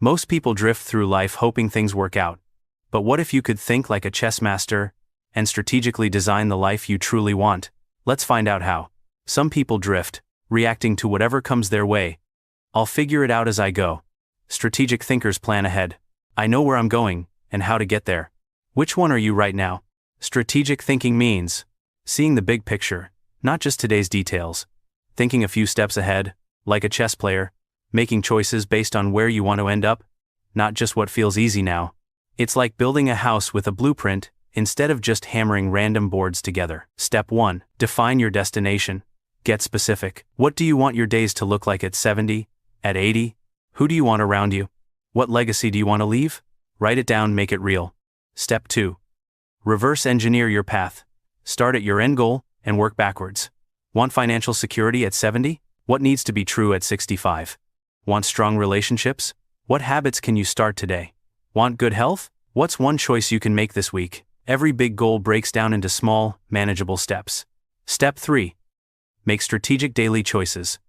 Most people drift through life hoping things work out. But what if you could think like a chess master and strategically design the life you truly want? Let's find out how. Some people drift, reacting to whatever comes their way. I'll figure it out as I go. Strategic thinkers plan ahead. I know where I'm going and how to get there. Which one are you right now? Strategic thinking means seeing the big picture, not just today's details. Thinking a few steps ahead, like a chess player, making choices based on where you want to end up, not just what feels easy now. It's like building a house with a blueprint instead of just hammering random boards together. Step 1. Define your destination. Get specific. What do you want your days to look like at 70, at 80? Who do you want around you? What legacy do you want to leave? Write it down, make it real. Step 2. Reverse engineer your path. Start at your end goal and work backwards. Want financial security at 70? What needs to be true at 65? Want strong relationships? What habits can you start today? Want good health? What's one choice you can make this week? Every big goal breaks down into small, manageable steps. Step 3. Make strategic daily choices.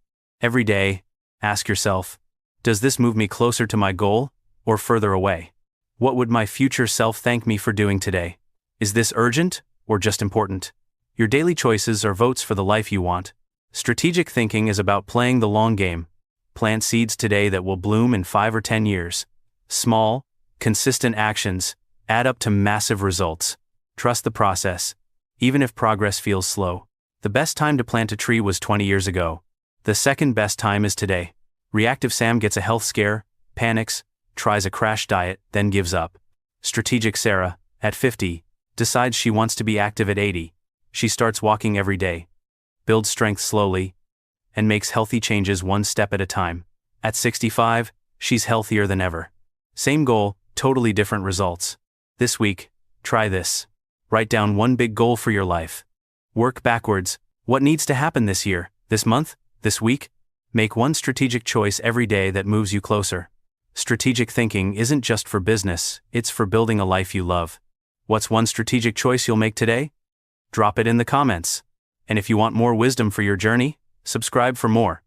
Every day, ask yourself, does this move me closer to my goal or further away? What would my future self thank me for doing today? Is this urgent or just important? Your daily choices are votes for the life you want. Strategic thinking is about playing the long game. Plant seeds today that will bloom in 5 or 10 years. Small, consistent actions add up to massive results. Trust the process, even if progress feels slow. The best time to plant a tree was 20 years ago. The second best time is today. Reactive Sam gets a health scare, panics, tries a crash diet, then gives up. Strategic Sarah, at 50, decides she wants to be active at 80. She starts walking every day, builds strength slowly, and makes healthy changes one step at a time. At 65, she's healthier than ever. Same goal, totally different results. This week, try this. Write down one big goal for your life. Work backwards. What needs to happen this year, this month, this week? Make one strategic choice every day that moves you closer. Strategic thinking isn't just for business, it's for building a life you love. What's one strategic choice you'll make today? Drop it in the comments. And if you want more wisdom for your journey, subscribe for more.